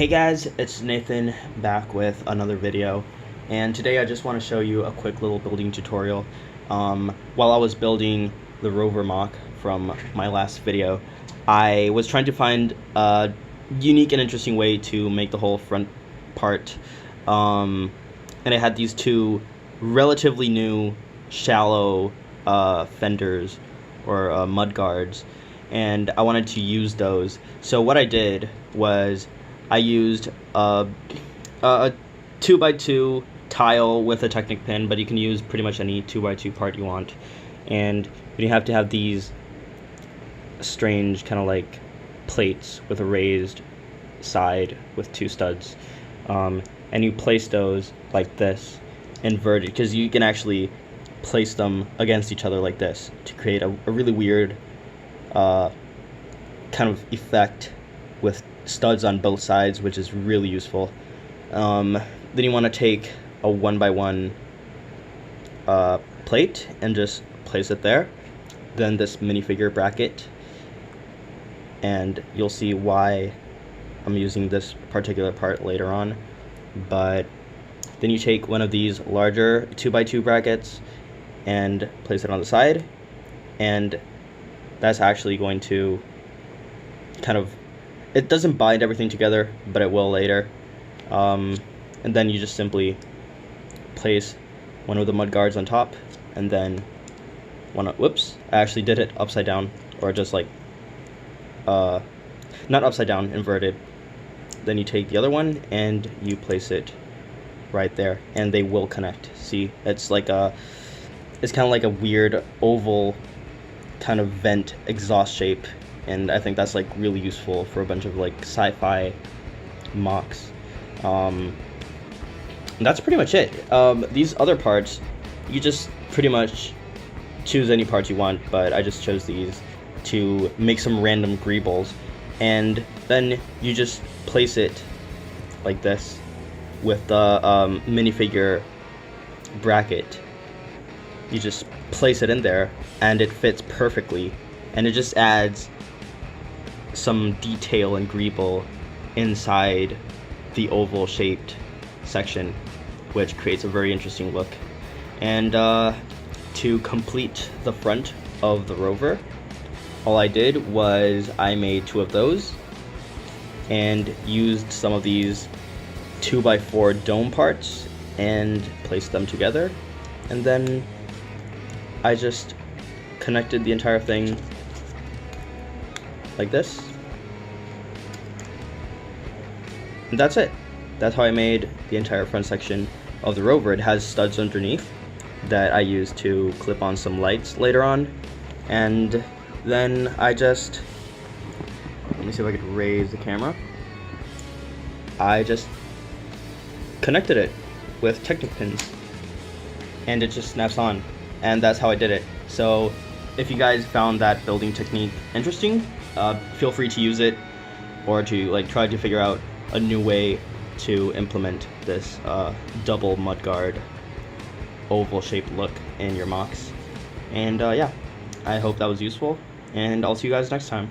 Hey guys, it's Nathan back with another video, and today I just want to show you a quick little building tutorial. While I was building the rover mock from my last video, I was trying to find a unique and interesting way to make the whole front part, and I had these two relatively new shallow fenders or mudguards, and I wanted to use those. So what I did was I used a 2x2 tile with a Technic pin, but you can use pretty much any 2x2 part you want. And you have to have these strange kind of like plates with a raised side with two studs. And you place those like this, inverted, because you can actually place them against each other like this to create a really weird kind of effect with studs on both sides, which is really useful. Then you want to take a 1x1 plate and just place it there. Then this minifigure bracket, and you'll see why I'm using this particular part later on. But then you take one of these larger 2x2 brackets and place it on the side, and that's actually going to kind of, it doesn't bind everything together, but it will later. And then you just simply place one of the mud guards on top, and then whoops, I actually did it upside down, or just like not upside down, inverted. Then you take the other one and you place it right there, and they will connect. See, it's like it's kind of like a weird oval kind of vent exhaust shape, and I think that's like really useful for a bunch of like sci-fi mocks. That's pretty much it. These other parts, you just pretty much choose any parts you want, but I just chose these to make some random greebles, and then you just place it like this with the minifigure bracket. You just place it in there and it fits perfectly, and it just adds some detail and greeble inside the oval shaped section, which creates a very interesting look. And to complete the front of the rover, all I did was I made two of those and used some of these 2x4 dome parts and placed them together, and then I just connected the entire thing like this, and that's it. That's how I made the entire front section of the rover. It has studs underneath that I used to clip on some lights later on, and then I just, let me see if I could raise the camera. I just connected it with Technic pins, and it just snaps on, and that's how I did it. So if you guys found that building technique interesting, feel free to use it, or to like try to figure out a new way to implement this double mudguard oval shaped look in your mocks. And yeah, I hope that was useful, and I'll see you guys next time.